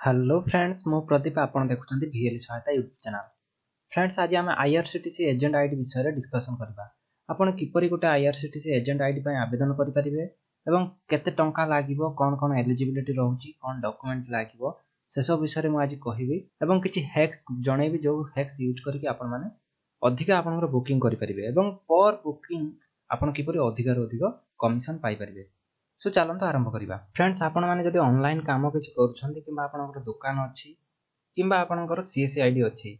Hello friends मु प्रदीप आपण देखुछंती V L सहायता यूट्यूब चैनल। फ्रेंड्स आज आम आईआरसीटीसी एजेंट आईडी विषय रे डिस्कशन करबा। आपण किपरि गोटे आईआरसीटीसी एजेंट आईडी पय आवेदन करि परिबे एवं केते टंका लागिवो कोन कोन एलिजिबिलिटी रहउची कोन डॉक्यूमेंट लागिवो से सब विषय रे मु आज कहिबी एवं किछि हैक्स जणेबी जो हैक्स यूज करके आपण माने अधिक आपनकर बुकिंग करि परिबे एवं पर बुकिंग आपण किपरि अधिक रो अधिक कमिशन पाई परिबे। सो चलंतु आरंभ करिबा। फ्रेंड्स आपण माने जदि ऑनलाइन काम किछि करूछंती किबा आपनकर दुकान अछि किबा आपनकर सीएससी आईडी अछि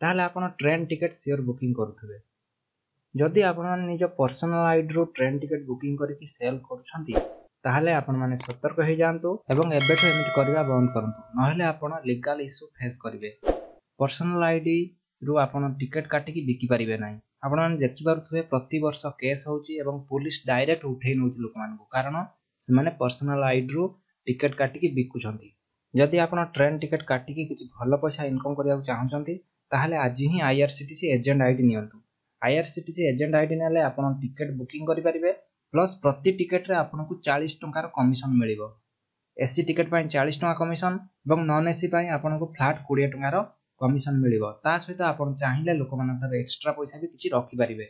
ताहले आपण ट्रेन टिकट सियोर बुकिंग करूथबे। जदि आपण माने निज पर्सनल आईडी रो ट्रेन टिकट बुकिंग करिकि सेल करूछंती ताहले आपण माने सतर्क होई जांतु एवं एबेठो एमिट करबा बंद करंतु नहले आपण लीगल इशू फेस करिवे। पर्सनल आईडी रु आपण टिकट काटिकि बिकि परिबे नाही। आपण माने देखि पारुथबे प्रति वर्ष केस होउची एवं पुलिस डायरेक्ट उठेइ नउची लोक मानकु कारण से माने पर्सनल आईडी रु टिकट काटिकि बिकुछंती। जदि आपण ट्रेन टिकट काटिकि किछि भलो पैसा इनकम करिया चाहउछंती ताहले आज ही आईआरसीटीसी एजेंट आईडी नियंतु। आईआरसीटीसी एजेंट आईडी नेले आपण टिकट बुकिंग करि परिबे प्लस प्रति टिकट रे आपनकु 40 टंकार कमिशन मिलिबो। एसी टिकट पय 40 टंका कमिशन एवं नॉन एसी पय आपनकु फ्लैट 20 टंकार कमिशन मिलिबो। ता सहित आपण चाहिले लोक मानकर एक्स्ट्रा पैसा भी किछि रखि परिबे।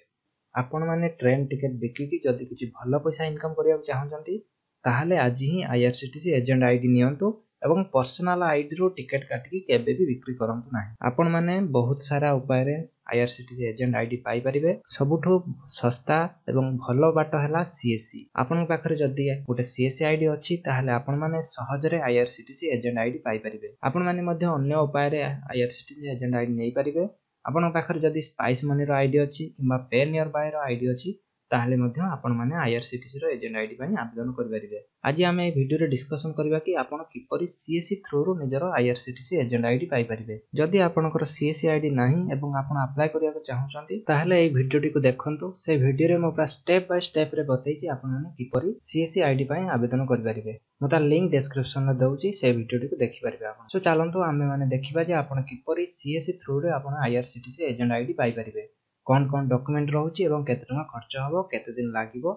आपण माने ट्रेन टिकट बिकिकि जदि किछि भलो पैसा इनकम करिया चाहउछंती ताहले आज ही आईआरसीटीसी एजेंट आईडी नियंतु एवं पर्सनल आईडी रो टिकट काटिकि केबे भी बिक्री करंतु नाही। आपण माने बहुत सारा उपाय रे आईआरसीटीसी एजेंट आईडी पाई परिबे। सबुठो सस्ता एवं भलो बाट हला सीएससी। आपण पाखरे जदि गोटे सीएससी आईडी अछि ताहले आपण माने सहज रे आईआरसीटीसी एजेंट आईडी पाई परिबे। आपण माने मध्ये अन्य उपाय रे आईआरसीटीसी एजेंट आईडी नै परिबे। आपण पाखरे जदि स्पाइस मनी रो आईडी अछि किबा पे नियर बाय रो आईडी अछि ताहले मध्ये आपण माने आईआरसीटीसी रो एजेंट आईडी पय आवेदन करि परिबे। आज हम ए वीडियो रे डिस्कशन करबा कि आपण किपरि सीएससी थ्रू रो निजर आईआरसीटीसी एजेंट आईडी पाई परिबे। जदि आपनकर सीएससी आईडी नाही एवं आपण अप्लाई करिया चाहउछंती ताहले ए वीडियो को देखंतु। से वीडियो रे मो पूरा स्टेप बाय स्टेप रे बतैछि आपण माने किपरि सीएससी आईडी पय आवेदन करि परिबे। मो ता लिंक डिस्क्रिप्शन रे दउछि से वीडियो को देखि परिबे आपण। सो चलंतु आमे माने देखिबा जे आपण किपरि सीएससी थ्रू रे आपण आईआरसीटीसी एजेंट आईडी पाई परिबे। कोन कोन डॉक्यूमेंट रहउछि एवं केते टका खर्च हबो केते दिन लागिवो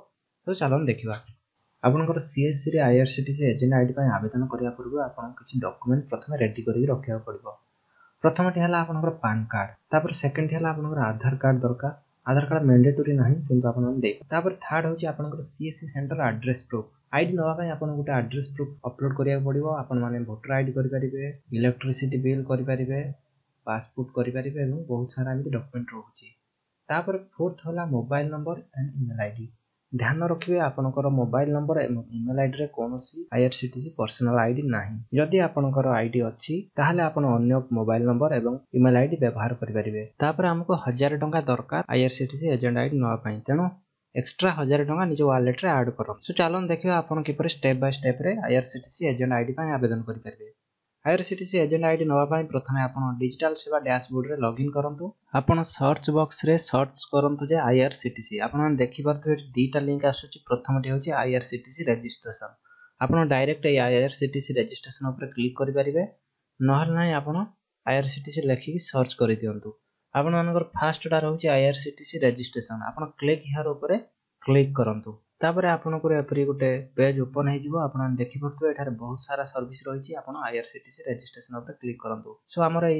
तो चलन देखिबा। आपनकर सीएससी रे आईआरसीटीसी एजेंट आईडी पय आवेदन करिया पूर्व आपण किछि डॉक्यूमेंट प्रथमे रेडी करि रखिया पड़िबो। प्रथमटी हला आपनकर पैन कार्ड, तापर सेकंड हला आपनकर आधार कार्ड दरकार। आधार कार्ड मैंडेटरी नाही किंतु आपण मन दे। तापर थर्ड होछि आपनकर CSC centre address proof. ID नवा पय आपण गोटे एड्रेस प्रूफ अपलोड करिया पड़िबो। आपण माने वोटर आईडी करि परिबे, इलेक्ट्रिसिटी बिल करि परिबे, पासपोर्ट करि परिबे एवं बहुत सारा एमि डॉक्यूमेंट रहउछि। तापर फोर्थ हला mobile number and email ID. ध्यान रखिबे आपनकर मोबाइल नंबर एवं ईमेल आईडी रे कोनोसी आईआरसीटीसी पर्सनल आईडी नाही। जदि आपनकर आईडी अछि ताहले आपण अन्य मोबाइल नंबर एवं ईमेल आईडी व्यवहार करि परिबे। तापर हमको 1000 टंका दरकार आईआरसीटीसी एजेंट आईडी नवा पय। तेनो एक्स्ट्रा 1000 टंका निज वॉलेट रे ऐड करो। सो चलन देखिबा आपण किपर स्टेप बाय स्टेप रे आईआरसीटीसी एजेंट आईडी पय आवेदन करि परिबे। आईआरसीटीसी एजेंट आईडी नवा पय प्रथमे आपण डिजिटल सेवा डैशबोर्ड रे लॉगिन करंतु। आपण सर्च बॉक्स रे सर्च करंतु जे आईआरसीटीसी। आपण मन देखि परथबे दीटा लिंक आसुची। प्रथमटी होची आईआरसीटीसी रजिस्ट्रेशन। आपण डायरेक्ट ए आईआरसीटीसी रजिस्ट्रेशन ऊपर क्लिक करि परिबे। नहल नाही आपण आईआरसीटीसी लेखि सर्च करि दियंतु। आपण मानकर फर्स्ट टा रहउची आईआरसीटीसी रजिस्ट्रेशन। आपण क्लिक हियर ऊपर क्लिक करंतु। तापरे आपण को एपरी गोटे पेज ओपन हे जिवो। आपण देखि परथबे एठारे बहुत सारा सर्विस रहिछि। आपण आईआरसीटीसी रजिस्ट्रेशन ऊपर क्लिक करंतु। सो हमर ए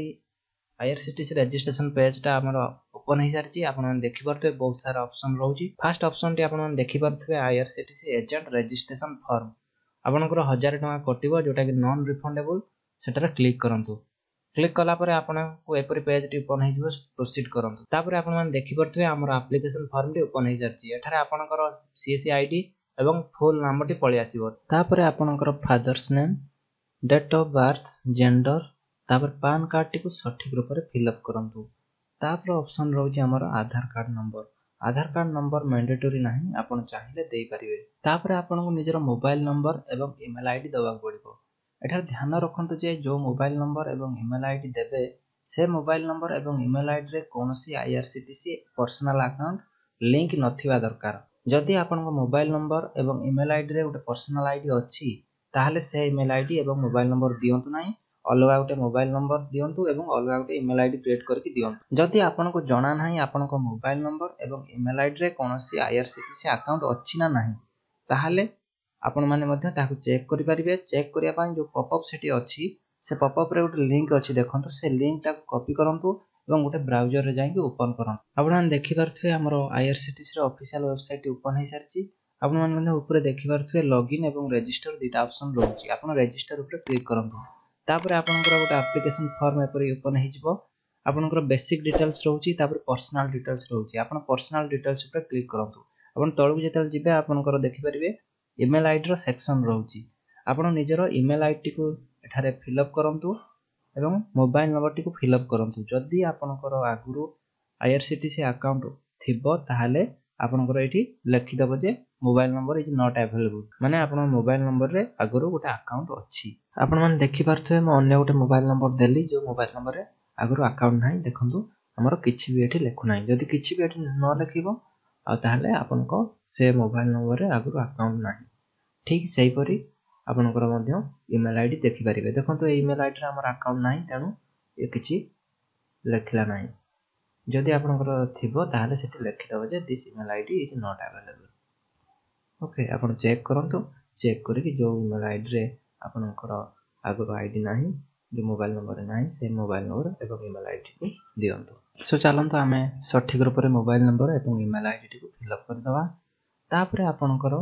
आईआरसीटीसी रजिस्ट्रेशन पेज टा हमर ओपन हे सारछि। आपण देखि परथबे बहुत सारा ऑप्शन रहउछि। फर्स्ट ऑप्शन टी आपण देखि परथबे आईआरसीटीसी एजेंट रजिस्ट्रेशन फॉर्म। आपनकर 1000 टका कटिबो जोटा कि नॉन रिफंडेबल। सेटारे क्लिक करंतु। क्लिक कला परे आपण को एपरी पेज टी ओपन हे जिवो। प्रोसीड करंतु। तापरे आपण मान देखि परथबे हमर एप्लीकेशन फॉर्म टी ओपन हे सारछि। एठारे आपनकर सीएससी आईडी एवं फुल नाम टी पळि आसीबो। तापरे आपनकर father's name, date of birth, gender, तापर पैन कार्ड टी को सठिक रूप रे फिल अप करंतु। तापर ऑप्शन रहउछि हमर आधार कार्ड नंबर। आधार कार्ड नंबर मैंडेटरी नाही, आपण चाहिले देई परिबे। तापर आपण को निजर मोबाइल नंबर एवं ईमेल आईडी दबाक पड़िबो। एठार ध्यान रखंतु जे जो मोबाइल नंबर एवं ईमेल आईडी देबे से मोबाइल नंबर एवं ईमेल आईडी रे कोनोसी आईआरसीटीसी पर्सनल अकाउंट लिंक नथिबा दरकार। जदि आपण को मोबाइल नंबर एवं ईमेल आईडी रे गोटे पर्सनल आईडी अछि ताहले से ईमेल आईडी एवं मोबाइल नंबर दियंतु नाही। अलगा गोटे मोबाइल नंबर दियंतु एवं अलगा गोटे ईमेल आईडी क्रिएट करके दियंतु। जदि आपण को जणा नाही आपण को मोबाइल नंबर एवं ईमेल आईडी रे कोनोसी आईआरसीटीसी अकाउंट अछि ना नाही ताहले आपण माने मध्ये ताकू चेक करि परिबे। चेक करिया पय जो पॉपअप सेटी अछि से पॉपअप रे गोटे लिंक अच्छी देखो से लिंक टाक कॉपी करंतु एवं गोटे ब्राउजर रे जाइए ओपन करंतु। आपण माने देखि पारथुवे हमर आईआरसीटीसी रे ऑफिशियल वेबसाइट ओपन हे सारची। आपण माने ऊपर देखि पारथुवे लॉगिन एवं रजिस्टर दुटा ऑप्शन रहउची। आपण रजिस्टर ऊपर क्लिक करंतु। तापर आपनकर गोटे एप्लिकेशन फॉर्म एपरि ओपन हे जिवो। आपनकर बेसिक डिटेल्स रहउची तापर पर्सनल डिटेल्स रहउची। आपण पर्सनल डिटेल्स ऊपर क्लिक करंतु। आपण तळु जेतल जिबे आपनकर देखि परिबे ईमेल आईडी रो सेक्शन रहउची। आपण निजरो ईमेल आईडी को एठारे फिल अप करंतु एवं मोबाइल नंबर टी को फिल अप करंतु। जदि आपनकर आगुरु आईआरसीटीसी अकाउंट थिबो ताहाले आपनकर एठी लिखि दबो जे mobile number is not available माने आपन मोबाइल नंबर रे आगुरु गोटे अकाउंट अछि। आपण माने देखि पारथुवे म अन्य गोटे मोबाइल नंबर देली जो मोबाइल नंबर रे आगुरु अकाउंट नाही देखंतु हमर किछि भी एठी लेखु नाही। जदि किछि भी एठी न लेखिबो आ ताहाले आपनको से मोबाइल नंबर रे आगुरु अकाउंट नाही। ठीक सेही परी आपनकर मध्य ईमेल आईडी देखि परिबे। देखंतु ए ईमेल आईडी रे हमर अकाउंट नाही तेनु ए किछि लेखिला नाही। जदि आपनकर थिबो ताहाले सेठी लेखि दबो जे this email ID is not available. Okay आपण चेक करंतु। चेक करिकि जो ईमेल आईडी रे आपनकर आगुरु आईडी नाही जो मोबाइल नंबर नाही से मोबाइल नंबर एवं ईमेल आईडी को दियंतु। सो चलंतु आमे सठिक रूप रे मोबाइल नंबर एवं ईमेल आईडी को फिल अप कर दवा। तापरे आपनकर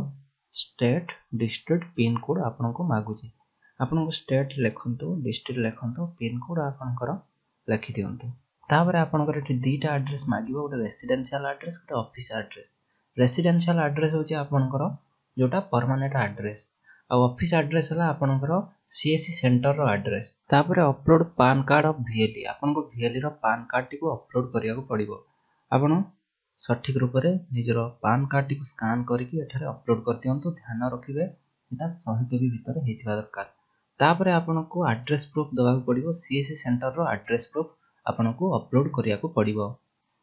स्टेट डिस्ट्रिक्ट पिन कोड आपनको मागुची। आपनको स्टेट लेखंतु डिस्ट्रिक्ट लेखंतु पिन कोड आपनकर लिखि दियंतु। तापरे आपनकर एठी दुटा एड्रेस मागिबो गोटे रेसिडेंशियल एड्रेस गोटे ऑफिस एड्रेस। रेसिडेंशियल एड्रेस होची आपनकर जोटा परमानेंट एड्रेस आ ऑफिस एड्रेस हला आपनकर सीएससी सेंटर रो एड्रेस। तापरे upload PAN card of VLE आपनको वीएलई रो पान कार्ड टी को अपलोड करिया को पड़िबो। आपण सठिक रूप रे निजरो पान कार्ड टी को स्कैन करके एठारे अपलोड कर दियंतु। ध्यान रखिबे सेटा 100 केबी भीतर हेतिबा दरकार। तापरे आपनको एड्रेस प्रूफ दबा को पड़िबो। सीएससी सेंटर रो एड्रेस प्रूफ आपनको अपलोड करिया को पड़िबो।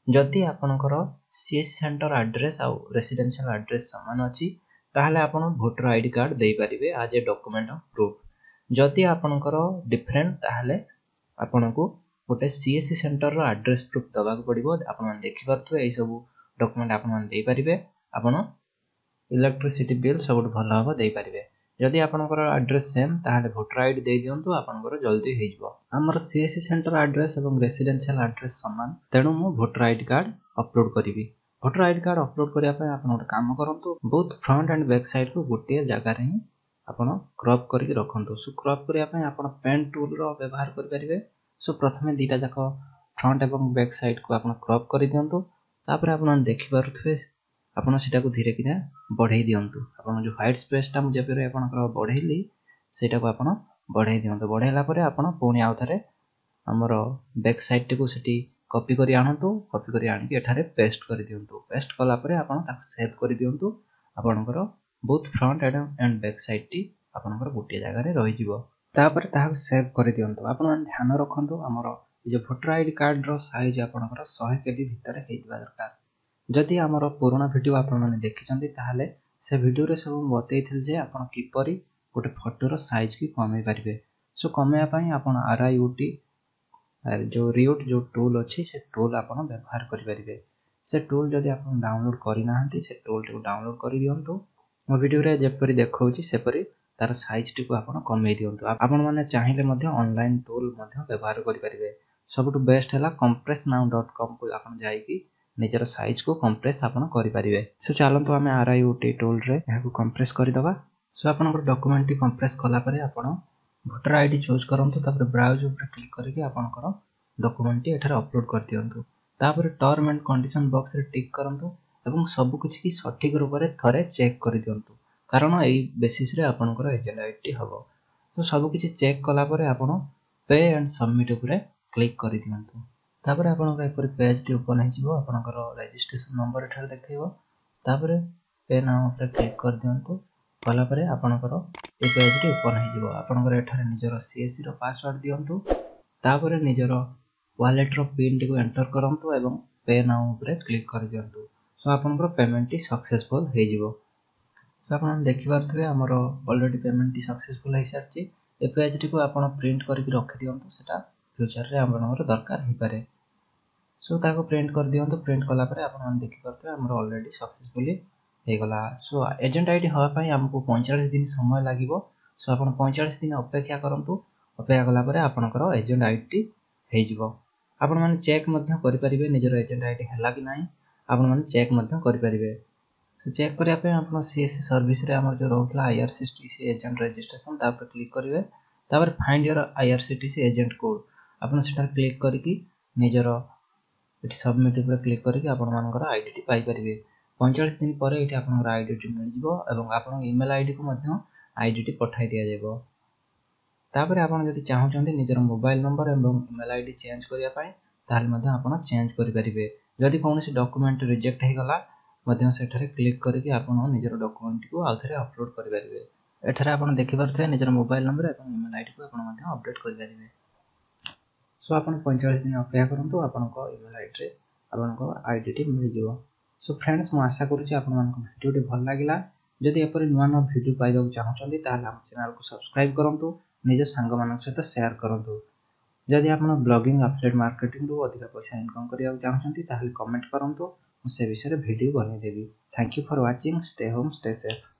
जदि आपनकर सीएससी सेंटर एड्रेस आ रेसिडेंशियल एड्रेस समान अछि ताहले आपण वोटर आईडी कार्ड देई परिबे as a document of proof. जदि आपनकर डिफरेंट ताहले आपनको गोटे सीएससी सेंटर रो एड्रेस प्रूफ दबा को पड़िबो। आपण देखि परथु एई सब डॉक्यूमेंट आपण देई परिबे। आपण इलेक्ट्रिसिटी बिल सब भलो हबो देई परिबे। जदि आपनकर एड्रेस सेम ताहले वोटर आईडी देई दियंतु आपनकर जल्दी हेइ जिवो। हमर सीएससी सेंटर एड्रेस एवं रेसिडेंशियल एड्रेस समान तेनु मु वोटर आईडी कार्ड अपलोड करिवि। वोटर आईडी कार्ड अपलोड करिया पय आपन गोटे काम करंतु both front and back side को गोटे जगह रे ही आपन क्रॉप करके रखंतु। सो क्रॉप करिया पय आपन पेन टूल रो व्यवहार करि परिबे। सो प्रथमे दीटा जाक फ्रंट एवं बैक साइड को आपन क्रॉप करि दियंतु। तापर आपन देखि पारुथबे आपण सेटा को धीरे धीरे बढ़ाई दियंतु। आपण जो व्हाइट स्पेस टा मुझे पे आपनकर बढ़ेली सेटा को आपण बढ़ाई दियंतु। बढ़ाइला परे आपण पुणी आउथरे हमर बैक साइड को सेठी कॉपी करी आनंतु। कॉपी करी आनि के एठारे पेस्ट करि दियंतु। पेस्ट कला परे आपण ताको सेव करि दियंतु। आपनकर both front and back side T आपनकर गोटे जगह रे रहि जिवो। तापर ताको सेव करि दियंतु। आपण ध्यान रखंतु हमर जे वोटर आईडी कार्ड रो साइज आपनकर 100 केबी भीतर हेइतबा दरकार। जदि हमर पुराना वीडियो आपण माने देखिचंती ताहाले से वीडियो रे सब बतैथिल जे आपण किपरि गोटे फोटो रो साइज की कमे परिबे। सो कमेया पई आपण आरआईयूटी जो रियोट जो टूल अछि से टूल आपण व्यवहार करि परिबे। से टूल जदि आपण डाउनलोड करि नाहंती से टूल को डाउनलोड करि दियंतु। मो वीडियो रे जेपरि देखौछि सेपरि तार साइज टी को आपण कमे दियंतु। आपण माने चाहिले मध्ये ऑनलाइन टूल मध्ये व्यवहार करि परिबे। सबटु बेस्ट हला compressnow.com को आपण जाई कि निजर साइज को कंप्रेस आपण करि परिबे। सो चलंतु हमें आरआईयूटी टूल रे एहा को कंप्रेस करि दबा। सो आपनकर डॉक्यूमेंट टी कंप्रेस कला परे आपण वोटर आईडी चूज करंतु। तापर ब्राउज ऊपर क्लिक करके आपनकर डॉक्यूमेंट टी एठारे अपलोड कर दियंतु। तापर टर्म एंड कंडीशन बॉक्स रे टिक करंतु एवं सब कुछ की सठिक रूप रे थरे चेक कर दियंतु। कारण एई बेसिस रे आपनकर एजेंट आईडी हबो। तो सब कुछ चेक कला परे आपण पे एंड सबमिट ऊपर क्लिक कर दियंतु। तापर आपनकर एपर पेज टी ओपन हे जिवो। आपनकर रजिस्ट्रेशन नंबर एठार देखैबो। तापर पे नाउ ऊपर क्लिक कर दियंतु। कला परे आपनकर ए पेज टी ओपन हे जिवो। आपनकर एठार निजर सीएससी रो पासवर्ड दियंतु। तापर निजर वॉलेट रो पिन टी को एंटर करंतु एवं पे नाउ ऊपर क्लिक कर दियंतु। सो आपनकर पेमेंट टी सक्सेसफुल हे जिवो। सो आपण देखि पारथबे हमर ऑलरेडी पेमेंट टी सक्सेसफुल हे सारची। ए पेज टी को आपण प्रिंट करके रख दियंतु। सेटा फ्यूचर रे आपनकर दरकार हे पारे। सो ताको प्रिंट कर दियंतु। प्रिंट कला परे आपण मन देखि करते हमर ऑलरेडी सक्सेसफुली हे गला। सो एजेंट आईडी हवा पई हमको 45 दिन समय लागिवो। सो आपण 45 दिन अपेक्षा करंतु। ଅପେକ୍ଷା କଲା ପରେ ଆପଣଙ୍କର ଏଜେଣ୍ଟ ଆଇଡିଟି ହେଇଯିବ। ଆପଣମାନେ ଚେକ୍ ମଧ୍ୟ କରିପାରିବେ ନିଜର ଏଜେଣ୍ଟ ଆଇଡି ହେଲା କି ନାହିଁ, ଆପଣମାନେ ଚେକ୍ ମଧ୍ୟ କରିପାରିବେ। ଚେକ୍ କରିବା ପାଇଁ ଆପଣ ସିଏସି ସର୍ଭିସରେ ଆମର ଯେଉଁ ରହୁଥିଲା IRCTC ଏଜେଣ୍ଟ ରେଜିଷ୍ଟ୍ରେସନ୍, ତା ଉପରେ କ୍ଲିକ୍ କରିବେ। ତାପରେ find your IRCTC agent code, ଆପଣ ସେଠାରେ କ୍ଲିକ୍ କରିକି ନିଜର ଏଠି ସବମିଟ୍ ଉପରେ କ୍ଲିକ୍ କରିକି ଆପଣମାନଙ୍କର ଆଇଡିଟି ପାଇପାରିବେ। 45 ଦିନ ପରେ ଏଠି ଆପଣଙ୍କର ଆଇଡିଟି ମିଳିଯିବ ଏବଂ ଆପଣଙ୍କ ଇମେଲ୍ ଆଇଡିକୁ ମଧ୍ୟ ଆଇଡିଟି ପଠାଇ ଦିଆଯିବ। ତାପରେ ଆପଣ ଯଦି ଚାହୁଁଛନ୍ତି ନିଜର ମୋବାଇଲ ନମ୍ବର ଏବଂ ଇମେଲ୍ ଆଇଡି ଚେଞ୍ଜ କରିବା ପାଇଁ, ତାହେଲେ ମଧ୍ୟ ଆପଣ ଚେଞ୍ଜ କରିପାରିବେ। ଯଦି କୌଣସି ଡକ୍ୟୁମେଣ୍ଟ ରିଜେକ୍ଟ ହେଇଗଲା ମଧ୍ୟ ସେଠାରେ କ୍ଲିକ୍ କରିକି ଆପଣ ନିଜର ଡକ୍ୟୁମେଣ୍ଟକୁ ଆଉଥରେ ଅପଲୋଡ଼ କରିପାରିବେ। ଏଠାରେ ଆପଣ ଦେଖିପାରୁଥିବେ ନିଜର ମୋବାଇଲ ନମ୍ବର ଏବଂ ଇମେଲ୍ ଆଇଡିକୁ ଆପଣ ମଧ୍ୟ ଅପଡେଟ୍ କରିପାରିବେ। ସୋ ଆପଣ 45 ଦିନ ଅପେକ୍ଷା କରନ୍ତୁ, ଆପଣଙ୍କ ଇମେଲ୍ ଆଇଡିରେ ଆପଣଙ୍କ ଆଇଡିଟି ମିଳିଯିବ। ସୋ ଫ୍ରେଣ୍ଡସ୍, ମୁଁ ଆଶା କରୁଛି ଆପଣମାନଙ୍କ ଭିଡ଼ିଓଟି ଭଲ ଲାଗିଲା। ଯଦି ଏପରି ନୂଆ ନୂଆ ଭିଡ଼ିଓ ପାଇବାକୁ ଚାହୁଁଛନ୍ତି ତାହେଲେ ଆମ ଚ୍ୟାନେଲକୁ ସବସ୍କ୍ରାଇବ୍ କରନ୍ତୁ, ନିଜ ସାଙ୍ଗମାନଙ୍କ ସହିତ ସେୟାର କରନ୍ତୁ। ଯଦି ଆପଣ ବ୍ଲଗିଂ ଆଫିଲିଏଟ୍ ମାର୍କେଟିଂରୁ ଅଧିକ ପଇସା ଇନକମ୍ କରିବାକୁ ଚାହୁଁଛନ୍ତି ତାହେଲେ କମେଣ୍ଟ କରନ୍ତୁ, ମୁଁ ସେ ବିଷୟରେ ଭିଡ଼ିଓ ବନେଇଦେବି। Thank you for watching. Stay home, stay safe.